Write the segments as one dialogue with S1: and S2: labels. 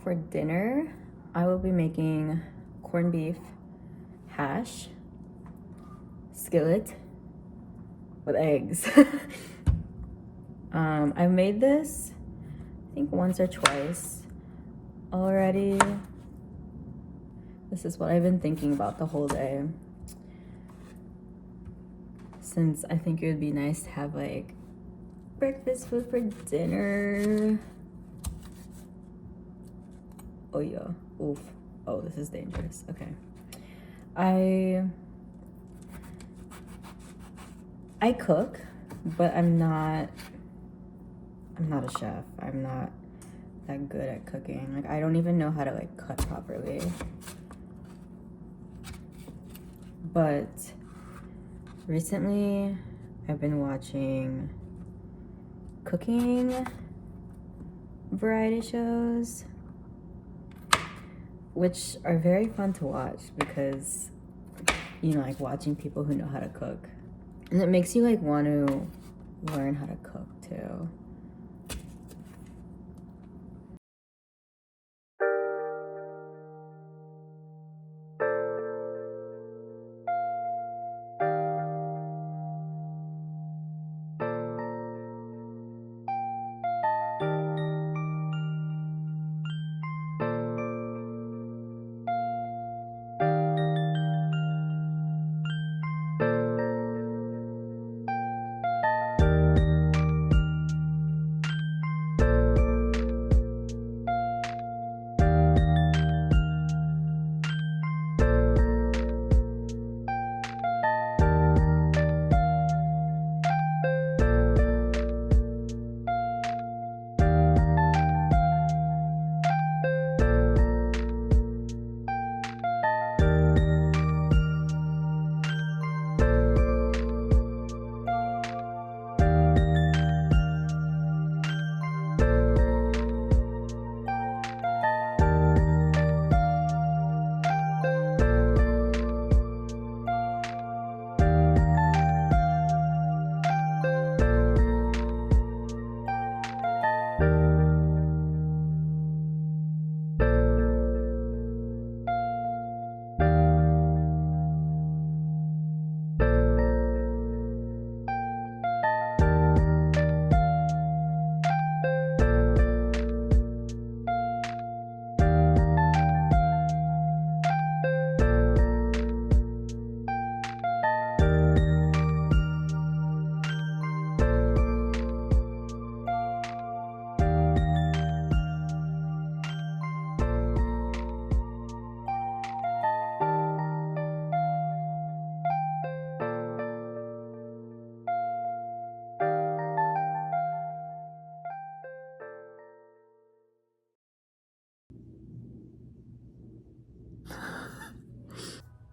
S1: For dinner, I will be making corned beef hash, skillet with eggs. I've made this, I think once or twice already. This is what I've been thinking about the whole day. Since I think it would be nice to have like breakfast food for dinner. Oh yeah, oof. Oh, this is dangerous. Okay. I cook, but I'm not a chef. I'm not that good at cooking. Like, I don't even know how to like cut properly. But recently I've been watching cooking variety shows, which are very fun to watch because, you know, like watching people who know how to cook. And it makes you like want to learn how to cook too.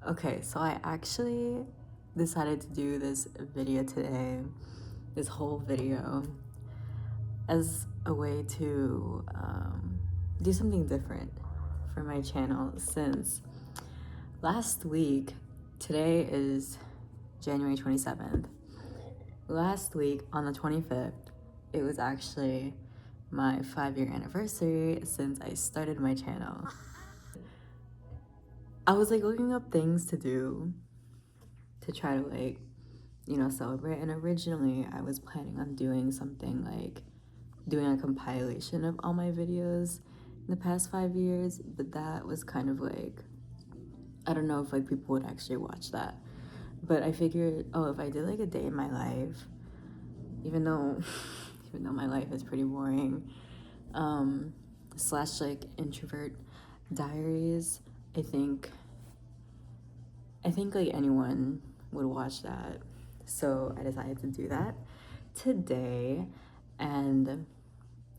S1: Okay, so I actually decided to do this video today, this whole video, as a way to do something different for my channel since last week, today is January 27th. Last week on the 25th, it was actually my 5-year anniversary since I started my channel. I was like looking up things to do to try to like, you know, celebrate. And originally I was planning on doing something like doing a compilation of all my videos in the past 5 years, but that was kind of like, I don't know if like people would actually watch that. But I figured, oh, if I did like a day in my life, even though even though my life is pretty boring, slash like Introvert Diaries, I think like anyone would watch that. So I decided to do that today, and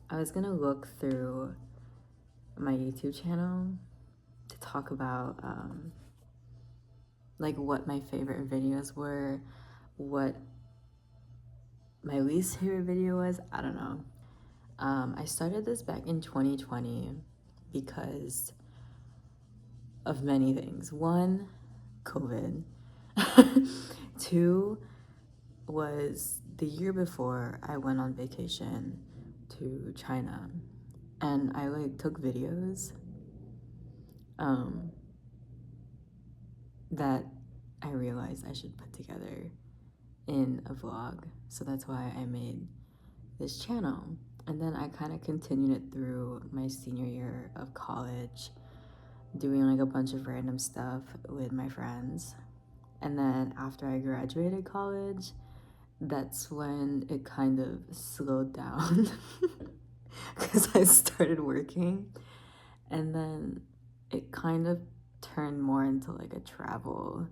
S1: I was gonna look through my YouTube channel to talk about like what my favorite videos were, what my least favorite video was. I don't know. I started this back in 2020 because of many things. One, COVID. Two was the year before I went on vacation to China, and I like took videos that I realized I should put together in a vlog. So that's why I made this channel. And then I kind of continued it through my senior year of college, doing like a bunch of random stuff with my friends. And then after I graduated college, that's when it kind of slowed down because I started working. And then it kind of turned more into like a travel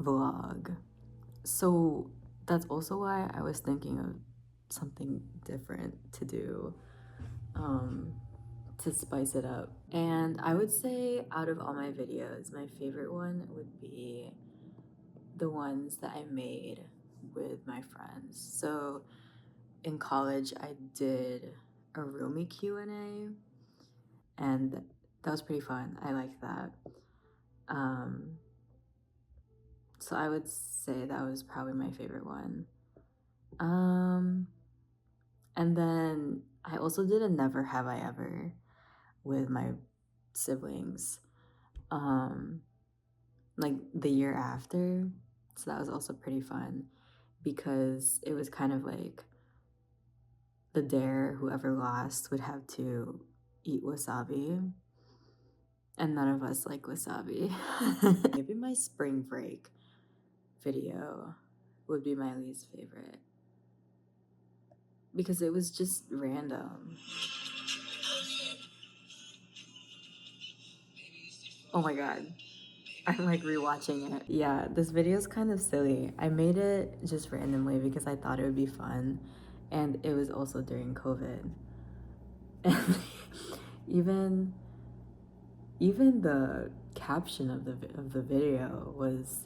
S1: vlog. So that's also why I was thinking of something different to do to spice it up. And I would say out of all my videos, my favorite one would be the ones that I made with my friends. So in college, I did a roomie Q&A, and that was pretty fun. I liked that. So I would say that was probably my favorite one. And then I also did a Never Have I Ever with my siblings, like the year after. So that was also pretty fun because it was kind of like the dare, whoever lost would have to eat wasabi, and none of us like wasabi. Maybe my spring break video would be my least favorite because it was just random. Oh my god. I'm like rewatching it. Yeah, this video is kind of silly. I made it just randomly because I thought it would be fun, and it was also during COVID. And even the caption of the video was,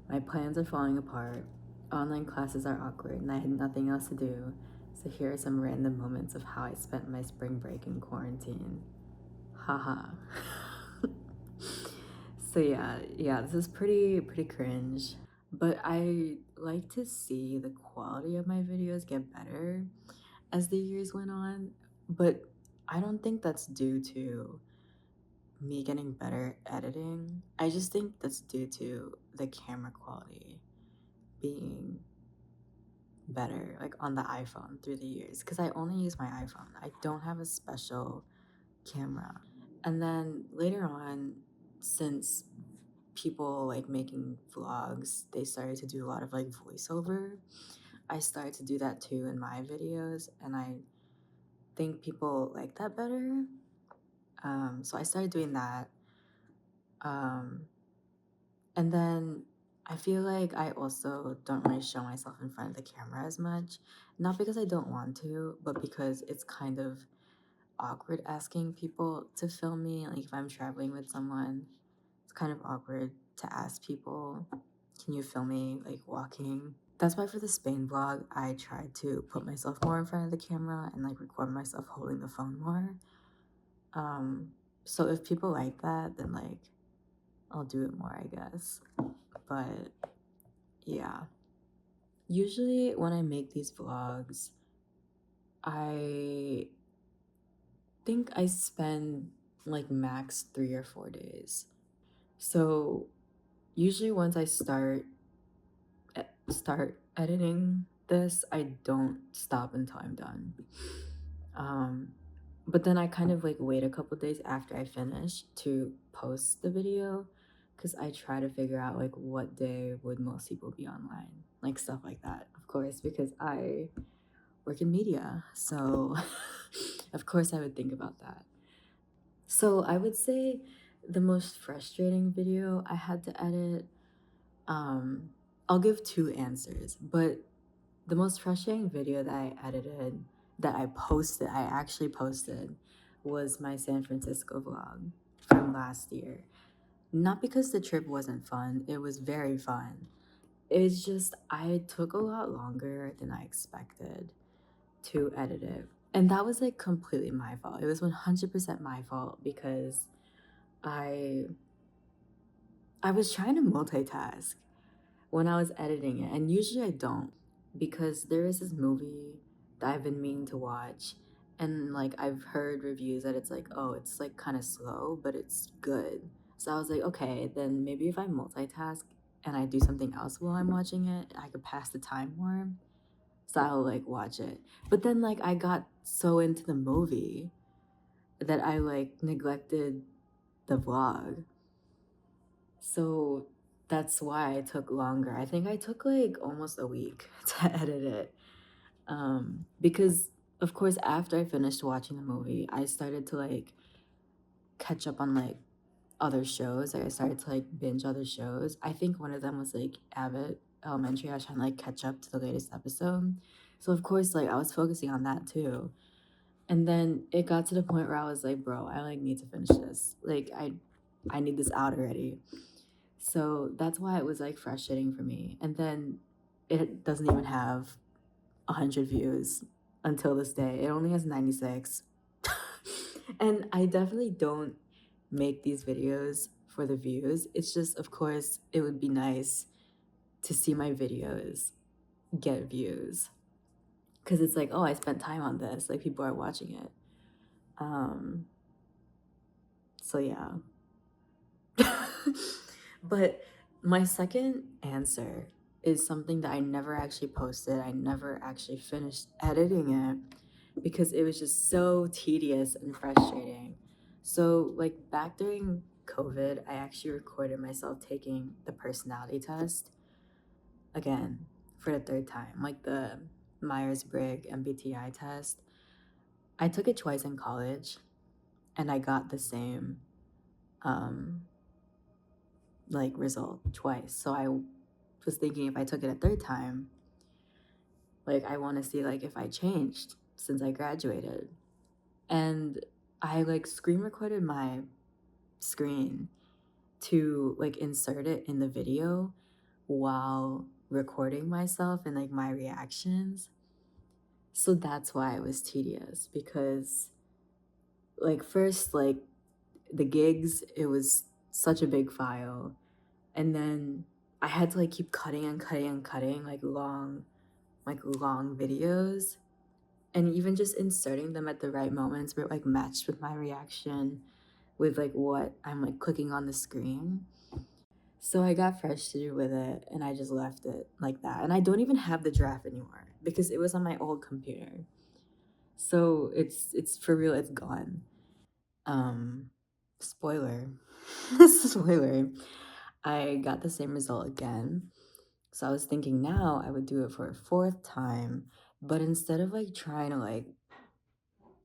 S1: "My plans are falling apart. Online classes are awkward, and I had nothing else to do. So here are some random moments of how I spent my spring break in quarantine. Haha." So yeah, this is pretty cringe. But I like to see the quality of my videos get better as the years went on. But I don't think that's due to me getting better editing. I just think that's due to the camera quality being better, like on the iPhone through the years. Because I only use my iPhone, I don't have a special camera. And then later on, since people like making vlogs, they started to do a lot of like voiceover. I started to do that too in my videos, and I think people like that better. So I started doing that. And then I feel like I also don't really show myself in front of the camera as much. Not because I don't want to, but because it's kind of awkward asking people to film me, like if I'm traveling with someone. It's kind of awkward to ask people, can you film me like walking? That's why for the Spain vlog, I tried to put myself more in front of the camera and like record myself holding the phone more. So if people like that, then like I'll do it more, I guess. But yeah. Usually when I make these vlogs, I think I spend like max 3 or 4 days. So usually once I start editing this, I don't stop until I'm done. Um, but then I kind of like wait a couple days after I finish to post the video because I try to figure out like what day would most people be online, like stuff like that. Of course, because I work in media, so of course I would think about that. So I would say the most frustrating video I had to edit, um, I'll give two answers, but the most frustrating video that I edited, that I actually posted, was my San Francisco vlog from last year. Not because the trip wasn't fun, it was very fun. It's just, I took a lot longer than I expected to edit it. And that was like completely my fault. It was 100% my fault because I I was trying to multitask when I was editing it, and usually I don't, because there is this movie that I've been meaning to watch, and like I've heard reviews that it's like, oh, it's like kind of slow, but it's good. So I was like, okay, then maybe if I multitask and I do something else while I'm watching it, I could pass the time more. So I'll like watch it. But then like I got so into the movie that I like neglected the vlog. So that's why I took longer. I think I took like almost a week to edit it. Because of course after I finished watching the movie, I started to like catch up on like other shows. Like I started to like binge other shows. I think one of them was like Abbott Elementary. I was trying to like catch up to the latest episode. So of course like I was focusing on that too. And then it got to the point where I was like, bro, I like need to finish this. Like I need this out already. So that's why it was like frustrating for me. And then it doesn't even have 100 views until this day. It only has 96. And I definitely don't make these videos for the views. It's just, of course, it would be nice to see my videos get views. Because it's like, oh, I spent time on this. Like, people are watching it. Um, so, yeah. But my second answer is something that I never actually posted. I never actually finished editing it because it was just so tedious and frustrating. So, like back during COVID, I actually recorded myself taking the personality test again for the third time, like the Myers-Briggs MBTI test. I took it twice in college and I got the same um like result twice. So I was thinking if I took it a third time, like I want to see like if I changed since I graduated. And I like screen recorded my screen to like insert it in the video while recording myself and like my reactions. So that's why it was tedious because like first like the gigs, it was such a big file. And then I had to like keep cutting and cutting and cutting like long videos, and even just inserting them at the right moments where it like matched with my reaction with like what I'm like clicking on the screen. So I got frustrated with it and I just left it like that. And I don't even have the draft anymore because it was on my old computer. So it's for real, it's gone. Um Spoiler. Spoiler. I got the same result again. So I was thinking now I would do it for a fourth time, but instead of like trying to like,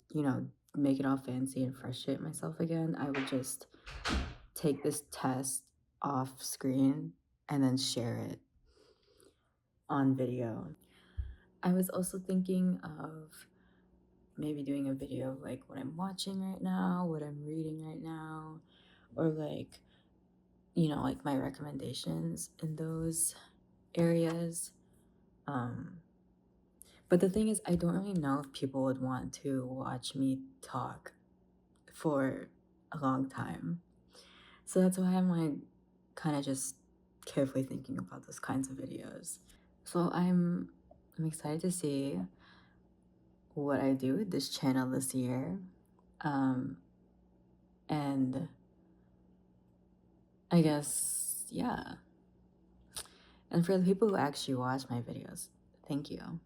S1: you know, make it all fancy and frustrate myself again, I would just take this test off screen and then share it on video. I was also thinking of maybe doing a video of like what I'm watching right now, what I'm reading right now, or like like my recommendations in those areas. Um, but the thing is, I don't really know if people would want to watch me talk for a long time. So that's why I'm like kind of just carefully thinking about those kinds of videos. So I'm excited to see what I do with this channel this year. Um, and I guess, yeah. And for the people who actually watch my videos, thank you.